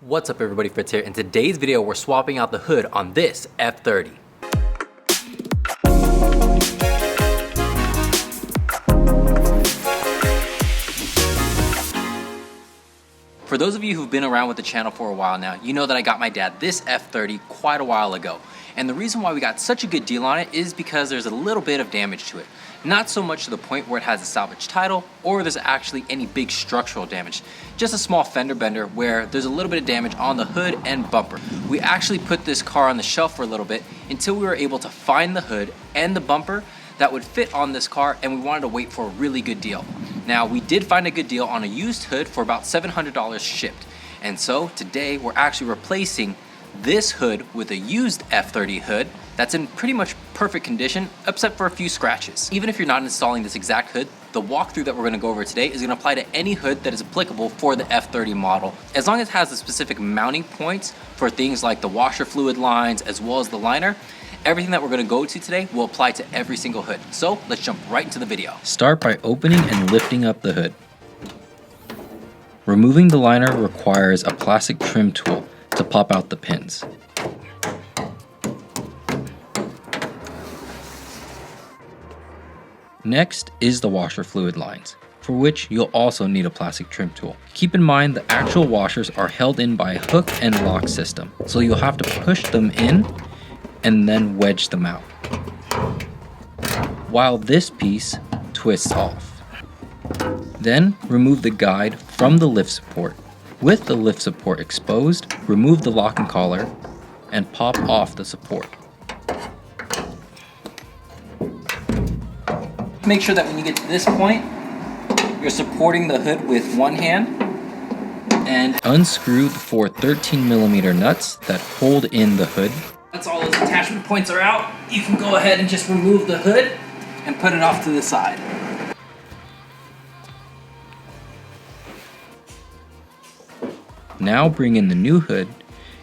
What's up everybody, Fritz here. In today's video, we're swapping out the hood on this F30. For those of you who've been around with the channel for a while now, you know that I got my dad this F30 quite a while ago. And the reason why we got such a good deal on it is because there's a little bit of damage to it. Not so much to the point where it has a salvage title or there's actually any big structural damage. Just a small fender bender where there's a little bit of damage on the hood and bumper. We actually put this car on the shelf for a little bit until we were able to find the hood and the bumper that would fit on this car, and we wanted to wait for a really good deal. Now, we did find a good deal on a used hood for about $700 shipped. And so today we're actually replacing this hood with a used F30 hood that's in pretty much perfect condition, except for a few scratches. Even if you're not installing this exact hood, the walkthrough that we're gonna go over today is gonna apply to any hood that is applicable for the F30 model. As long as it has the specific mounting points for things like the washer fluid lines as well as the liner, everything that we're gonna go to today will apply to every single hood. So let's jump right into the video. Start by opening and lifting up the hood. Removing the liner requires a plastic trim tool to pop out the pins. Next is the washer fluid lines, for which you'll also need a plastic trim tool. Keep in mind the actual washers are held in by a hook and lock system, so you'll have to push them in and then wedge them out, while this piece twists off. Then remove the guide from the lift support. With the lift support exposed, remove the locking collar and pop off the support. Make sure that when you get to this point, you're supporting the hood with one hand and unscrew the four 13mm nuts that hold in the hood. Once all those attachment points are out, you can go ahead and just remove the hood and put it off to the side. Now bring in the new hood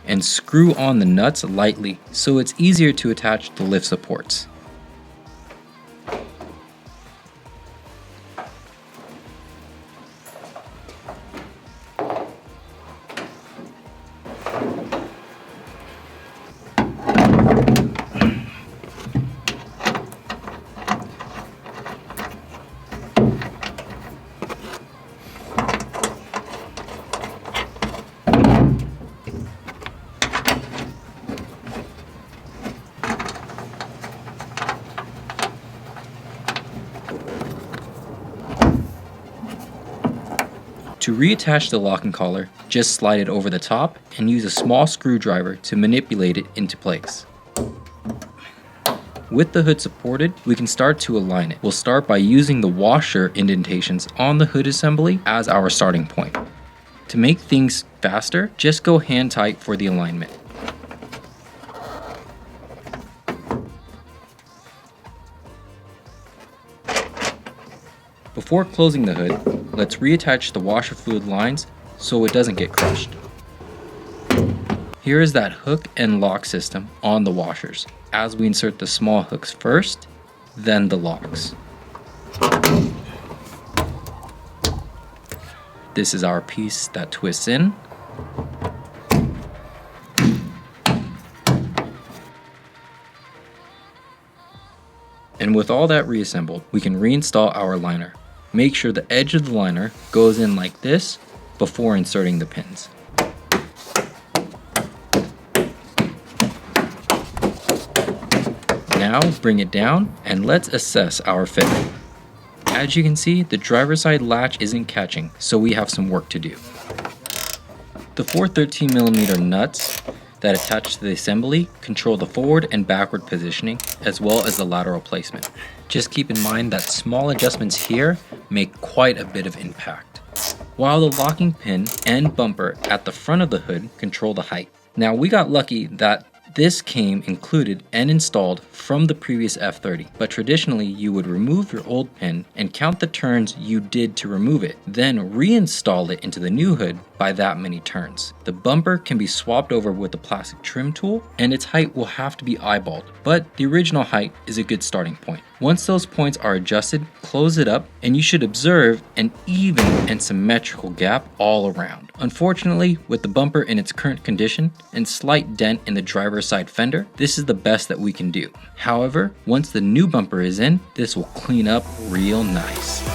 and screw on the nuts lightly so it's easier to attach the lift supports. To reattach the locking collar, just slide it over the top and use a small screwdriver to manipulate it into place. With the hood supported, we can start to align it. We'll start by using the washer indentations on the hood assembly as our starting point. To make things faster, just go hand tight for the alignment. Before closing the hood, let's reattach the washer fluid lines so it doesn't get crushed. Here is that hook and lock system on the washers, as we insert the small hooks first, then the locks. This is our piece that twists in. And with all that reassembled, we can reinstall our liner. Make sure the edge of the liner goes in like this before inserting the pins. Now bring it down and let's assess our fit. As you can see, the driver's side latch isn't catching, so we have some work to do. The four 13mm nuts that attach to the assembly control the forward and backward positioning as well as the lateral placement. Just keep in mind that small adjustments here make quite a bit of impact. While the locking pin and bumper at the front of the hood control the height. Now we got lucky that This came included and installed from the previous F30, but traditionally you would remove your old pin and count the turns you did to remove it, then reinstall it into the new hood by that many turns. The bumper can be swapped over with the plastic trim tool, and its height will have to be eyeballed, but the original height is a good starting point. Once those points are adjusted, close it up, and you should observe an even and symmetrical gap all around. Unfortunately, with the bumper in its current condition and slight dent in the driver's side fender, this is the best that we can do. However, once the new bumper is in, this will clean up real nice.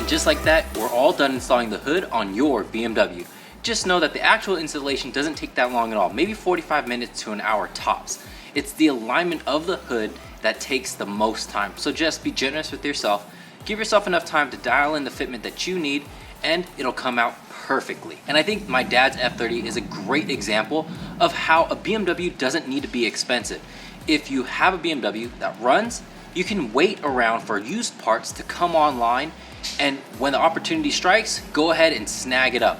Just like that, we're all done installing the hood on your BMW. Just know that the actual installation doesn't take that long at all, maybe 45 minutes to an hour tops. It's the alignment of the hood that takes the most time, so just be generous with yourself. Give yourself enough time to dial in the fitment that you need, and it'll come out perfectly. And I think my dad's F30 is a great example of how a BMW doesn't need to be expensive. If you have a BMW that runs, you can wait around for used parts to come online, and when the opportunity strikes, go ahead and snag it up.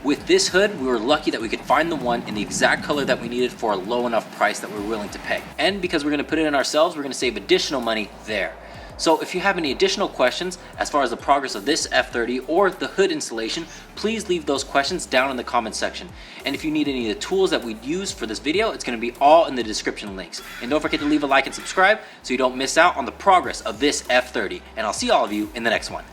With this hood, we were lucky that we could find the one in the exact color that we needed for a low enough price that we're willing to pay. And because we're gonna put it in ourselves, we're gonna save additional money there. So if you have any additional questions as far as the progress of this F30 or the hood installation, please leave those questions down in the comment section. And if you need any of the tools that we used for this video, it's gonna be all in the description links. And don't forget to leave a like and subscribe so you don't miss out on the progress of this F30. And I'll see all of you in the next one.